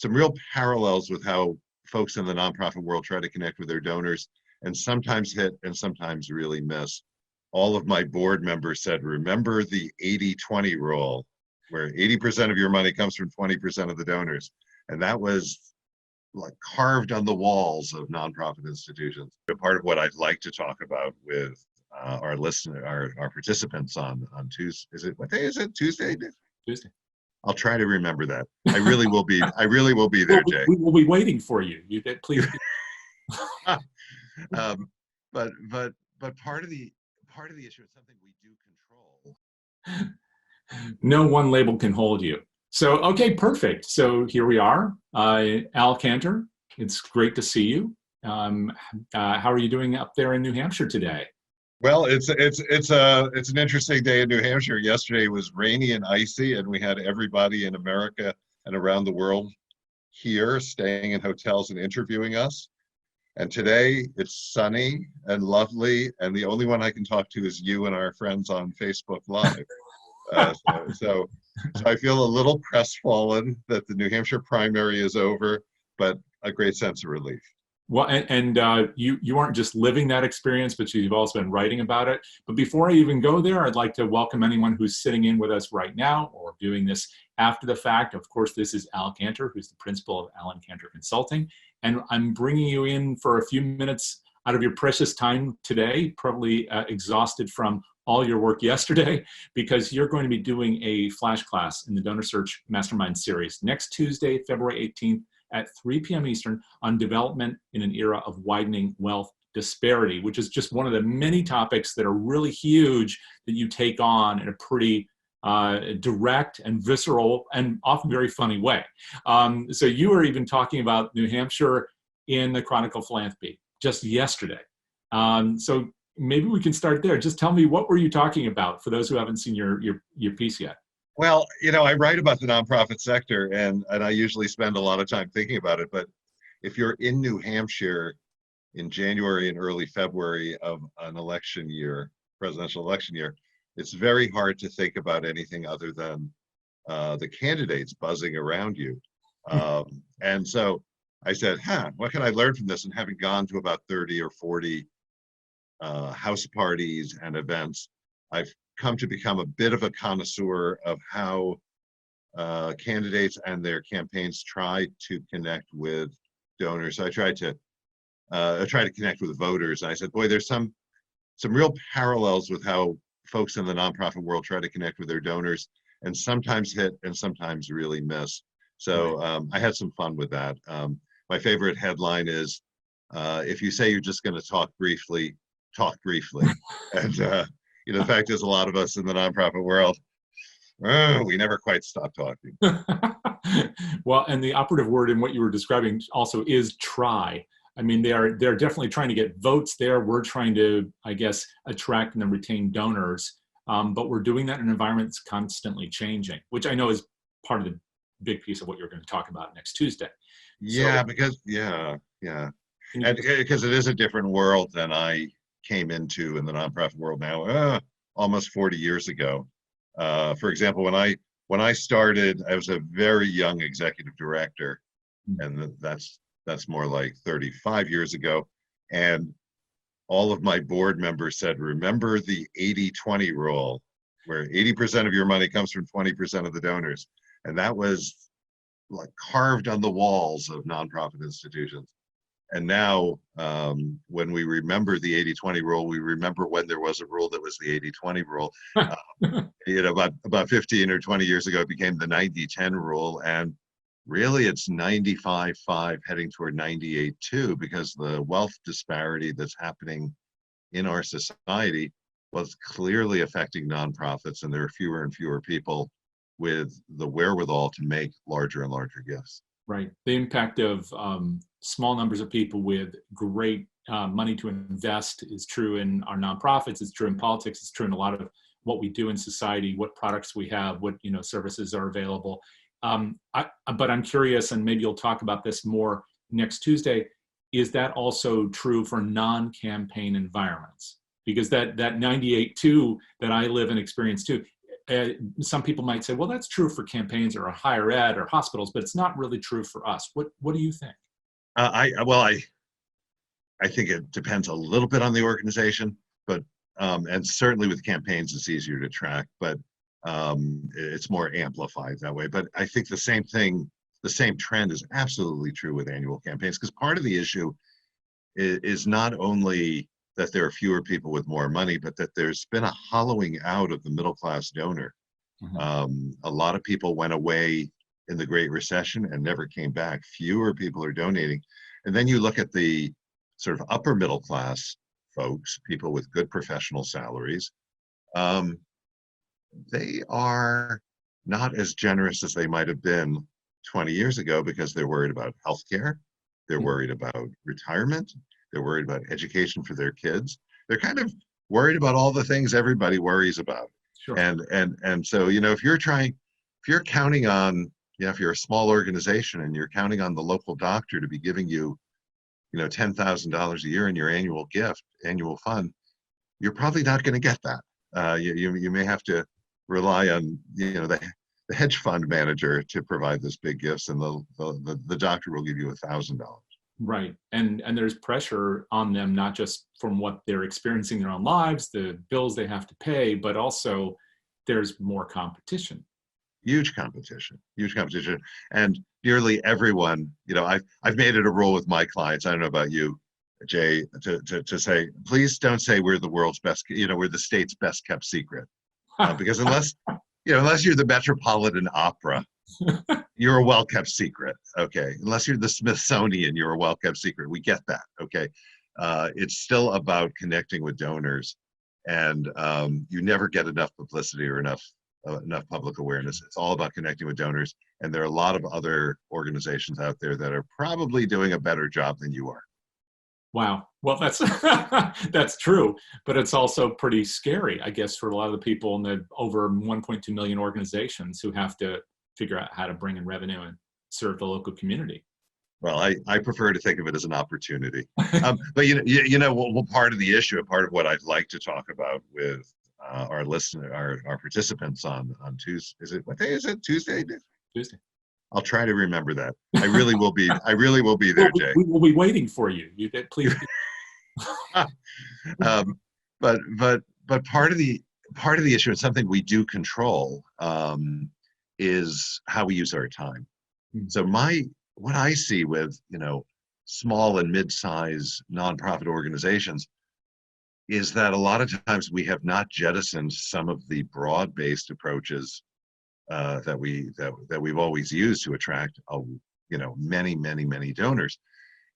some real parallels with how folks in the nonprofit world try to connect with their donors and sometimes hit and sometimes really miss. All of my board members said, remember the 80-20 rule, where 80% of your money comes from 20% of the donors. And that was like carved on the walls of nonprofit institutions. A part of what I'd like to talk about with our listener, our participants on Tuesday. What day is it? Tuesday? Tuesday. I'll try to remember that. I really will be there, Jay. We will be waiting for you. Please. But part of the issue is something we do control. No one label can hold you. So, okay, perfect. So here we are. Al Cantor, it's great to see you. How are you doing up there in New Hampshire today? Well, it's an interesting day in New Hampshire. Yesterday was rainy and icy, and we had everybody in America and around the world here staying in hotels and interviewing us. And today it's sunny and lovely, and the only one I can talk to is you and our friends on Facebook Live. So I feel a little crestfallen that the New Hampshire primary is over, but a great sense of relief. Well, and you aren't just living that experience, but you've also been writing about it. But before I even go there, I'd like to welcome anyone who's sitting in with us right now or doing this after the fact. Of course, this is Al Cantor, who's the principal of Allen Cantor Consulting. And I'm bringing you in for a few minutes out of your precious time today, probably exhausted from all your work yesterday, because you're going to be doing a flash class in the DonorSearch Mastermind series next Tuesday, February 18th at 3 p.m. Eastern on development in an era of widening wealth disparity, which is just one of the many topics that are really huge that you take on in a pretty direct and visceral and often very funny way. So you were even talking about New Hampshire in the Chronicle Philanthropy just yesterday. So maybe we can start there. Just tell me, what were you talking about for those who haven't seen your piece yet? Well, I write about the nonprofit sector, and I usually spend a lot of time thinking about it. But if you're in New Hampshire in January and early February of an election year, presidential election year, it's very hard to think about anything other than the candidates buzzing around you. And so I said, what can I learn from this? And having gone to about 30 or 40 house parties and events, I've come to become a bit of a connoisseur of how candidates and their campaigns try to connect with donors. So I try to connect with voters. And I said, boy, there's some real parallels with how folks in the nonprofit world try to connect with their donors and sometimes hit and sometimes really miss. So I had some fun with that. My favorite headline is, if you say you're just going to talk briefly, talk briefly. And the fact is, a lot of us in the nonprofit world, we never quite stop talking. Well, and the operative word in what you were describing also is try. I mean, they're definitely trying to get votes there. We're trying to, I guess, attract and retain donors. But we're doing that in an environment that's constantly changing, which I know is part of the big piece of what you're going to talk about next Tuesday. Yeah, so, because and because it is a different world than I came into in the nonprofit world now, almost 40 years ago. For example, when I started, I was a very young executive director, and that's more like 35 years ago. And all of my board members said, remember the 80-20 rule, where 80% of your money comes from 20% of the donors. And that was like carved on the walls of nonprofit institutions. And now, when we remember the 80-20 rule, we remember when there was a rule that was the 80-20 rule. About 15 or 20 years ago, it became the 90-10 rule. And really, it's 95-5 heading toward 98-2, because the wealth disparity that's happening in our society was clearly affecting nonprofits, and there are fewer and fewer people with the wherewithal to make larger and larger gifts. Right. The impact of small numbers of people with great money to invest is true in our nonprofits. It's true in politics. It's true in a lot of what we do in society, what products we have, what services are available. But I'm curious, and maybe you'll talk about this more next Tuesday, is that also true for non-campaign environments? Because that 98-2 that I live and experience too, some people might say, well, that's true for campaigns or higher ed or hospitals, but it's not really true for us. What do you think? I think it depends a little bit on the organization, but and certainly with campaigns, it's easier to track, but it's more amplified that way. But I think the same thing, the same trend is absolutely true with annual campaigns, because part of the issue is not only that there are fewer people with more money, but that there's been a hollowing out of the middle class donor. A lot of people went away in the Great Recession and never came back. Fewer people are donating. And then you look at the sort of upper middle class folks, people with good professional salaries. They are not as generous as they might have been 20 years ago, because they're worried about healthcare, they're worried about retirement, they're worried about education for their kids. They're kind of worried about all the things everybody worries about. Sure. And so, if you're counting on, if you're a small organization and you're counting on the local doctor to be giving you, $10,000 a year in your annual fund, you're probably not going to get that. You may have to rely on, the hedge fund manager to provide this big gifts, and the doctor will give you $1,000. Right. And there's pressure on them, not just from what they're experiencing in their own lives, the bills they have to pay, but also there's more competition. Huge competition. And nearly everyone, I've made it a rule with my clients, I don't know about you, Jay, to say, please don't say we're the world's best, we're the state's best kept secret. Because unless you're the Metropolitan Opera, you're a well-kept secret, okay? Unless you're the Smithsonian, you're a well-kept secret. We get that, okay? It's still about connecting with donors, and you never get enough publicity or enough public awareness. It's all about connecting with donors, and there are a lot of other organizations out there that are probably doing a better job than you are. Wow. Well, that's that's true, but it's also pretty scary, I guess, for a lot of the people in the over 1.2 million organizations who have to figure out how to bring in revenue and serve the local community. Well, I prefer to think of it as an opportunity. But well, part of the issue, and part of what I'd like to talk about with our participants on Tuesday. What day is it? Tuesday? Tuesday. I'll try to remember that. I really will be there, Jay. We will be waiting for you. Please. But part of the issue, and something we do control, is how we use our time. So what I see with small and mid-size nonprofit organizations is that a lot of times we have not jettisoned some of the broad-based approaches that we've always used to attract many donors,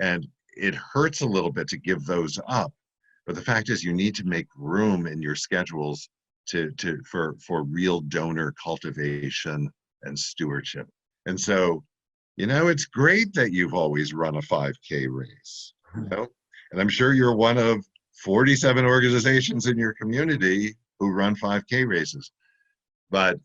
and it hurts a little bit to give those up. But the fact is, you need to make room in your schedules for real donor cultivation and stewardship. And so, it's great that you've always run a 5K race, and I'm sure you're one of 47 organizations in your community who run 5K races. But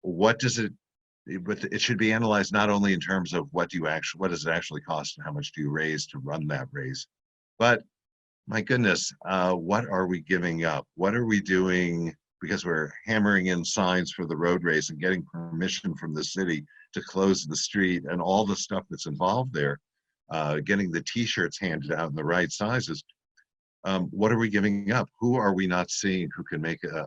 it should be analyzed not only in terms of what does it actually cost and how much do you raise to run that race, but my goodness, what are we giving up? What are we doing because we're hammering in signs for the road race and getting permission from the city to close the street and all the stuff that's involved there, getting the t-shirts handed out in the right sizes? What are we giving up? Who are we not seeing who can make an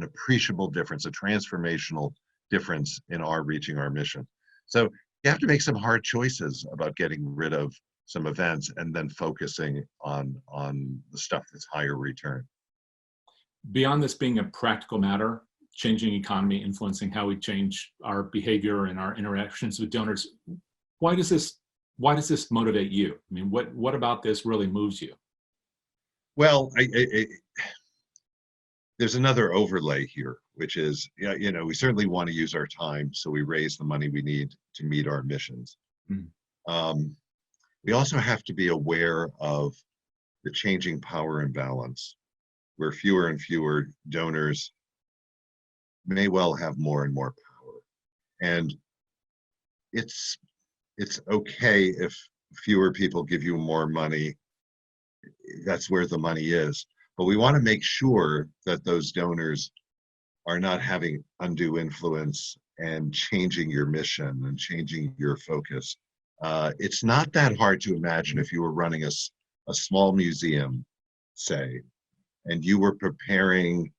appreciable difference, a transformational difference in reaching our mission? So you have to make some hard choices about getting rid of some events and then focusing on the stuff that's higher return. Beyond this being a practical matter, changing economy, influencing how we change our behavior and our interactions with donors, why does this motivate you? I mean, what about this really moves you? Well, there's another overlay here, which is, we certainly want to use our time so we raise the money we need to meet our missions. We also have to be aware of the changing power imbalance, where fewer and fewer donors may well have more and more power. And it's okay if fewer people give you more money. That's where the money is. But we want to make sure that those donors are not having undue influence and changing your mission and changing your focus. It's not that hard to imagine if you were running a small museum, say, and you were preparing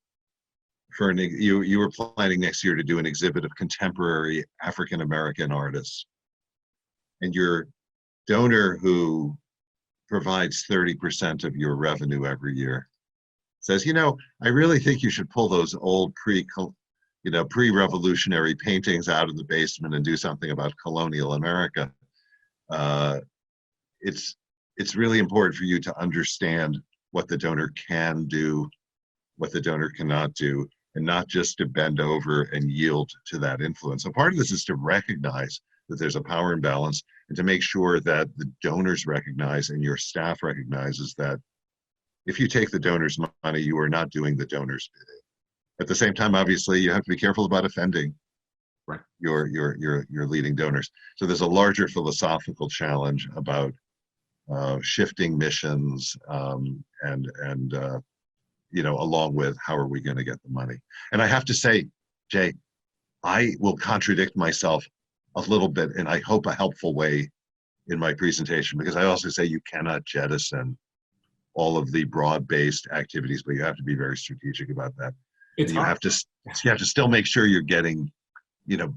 for you were planning next year to do an exhibit of contemporary African American artists, and your donor who provides 30% of your revenue every year says, I really think you should pull those old pre-revolutionary paintings out of the basement and do something about colonial America. It's really important for you to understand what the donor can do, what the donor cannot do, and not just to bend over and yield to that influence. So part of this is to recognize that there's a power imbalance and to make sure that the donors recognize and your staff recognizes that if you take the donor's money, you are not doing the donor's bidding. At the same time, obviously, you have to be careful about offending your leading donors. So there's a larger philosophical challenge about shifting missions along with how are we going to get the money. And I have to say, Jay, I will contradict myself a little bit, and I hope a helpful way in my presentation, because I also say you cannot jettison all of the broad-based activities, but you have to be very strategic about that. And you have to still make sure you're getting,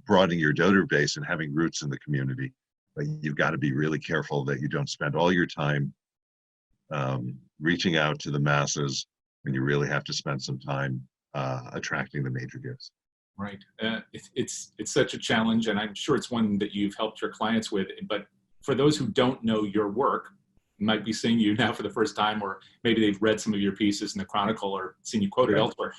broadening your donor base and having roots in the community. But you've got to be really careful that you don't spend all your time reaching out to the masses when you really have to spend some time attracting the major gifts. Right. It's such a challenge, and I'm sure it's one that you've helped your clients with. But for those who don't know your work, might be seeing you now for the first time, or maybe they've read some of your pieces in the Chronicle or seen you quoted elsewhere.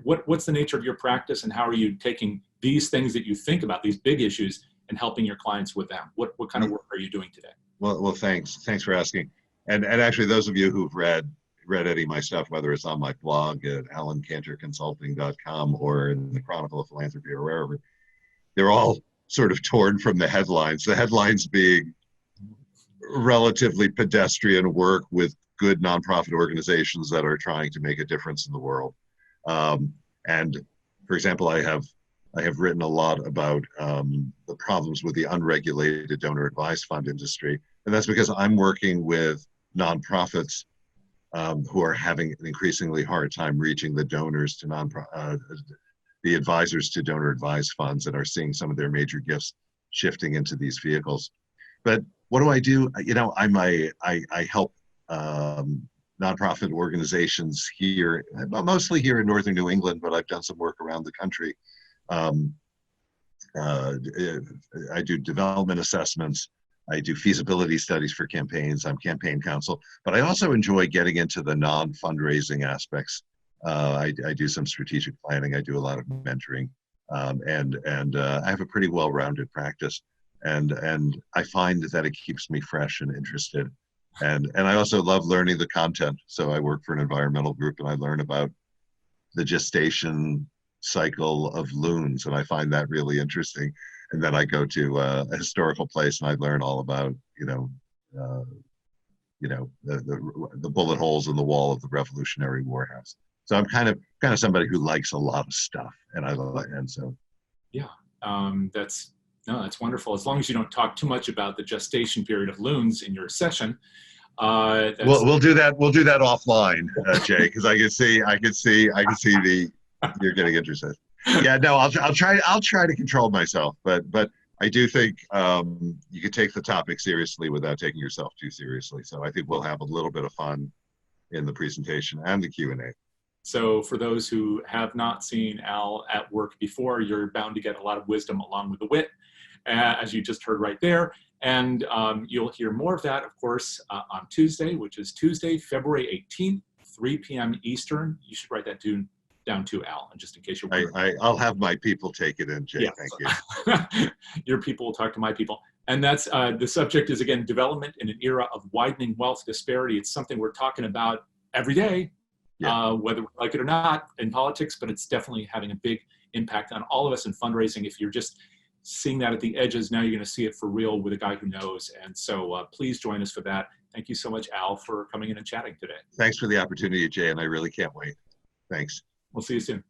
What's the nature of your practice, and how are you taking these things that you think about, these big issues, and helping your clients with them? What kind of work are you doing today? Well, thanks for asking. And actually, those of you who've read any of my stuff, whether it's on my blog at alancantorconsulting.com or in the Chronicle of Philanthropy or wherever, they're all sort of torn from the headlines. The headlines being relatively pedestrian work with good nonprofit organizations that are trying to make a difference in the world. And for example, I have written a lot about the problems with the unregulated donor advised fund industry. And that's because I'm working with nonprofits who are having an increasingly hard time reaching the donors to the advisors to donor advised funds, and are seeing some of their major gifts shifting into these vehicles. But what do? I help nonprofit organizations here, mostly here in Northern New England, but I've done some work around the country. I do development assessments. I do feasibility studies for campaigns. I'm campaign counsel, but I also enjoy getting into the non-fundraising aspects. I do some strategic planning. I do a lot of mentoring, and I have a pretty well-rounded practice. And I find that it keeps me fresh and interested. And I also love learning the content. So I work for an environmental group, and I learn about the gestation cycle of loons, and I find that really interesting. And then I go to a historical place, and I learn all about the bullet holes in the wall of the Revolutionary War house. So I'm kind of somebody who likes a lot of stuff, that's wonderful. As long as you don't talk too much about the gestation period of loons in your session. We'll do that. We'll do that offline, Jay, because I can see you're getting interested. Yeah, no, I'll try to control myself, but I do think you can take the topic seriously without taking yourself too seriously. So I think we'll have a little bit of fun in the presentation and the Q&A. So for those who have not seen Al at work before, you're bound to get a lot of wisdom along with the wit, as you just heard right there. And you'll hear more of that, of course, on Tuesday, which is Tuesday, February 18th, 3 p.m. Eastern. You should write that down to Al, just in case you're wondering. I'll have my people take it in, Jay. Yes. Thank you. Your people will talk to my people. And that's the subject is, again, development in an era of widening wealth disparity. It's something we're talking about every day, whether we like it or not in politics, but it's definitely having a big impact on all of us in fundraising. If you're just seeing that at the edges, now you're going to see it for real with a guy who knows. And so please join us for that. Thank you so much, Al, for coming in and chatting today. Thanks for the opportunity, Jay, and I really can't wait. Thanks. We'll see you soon.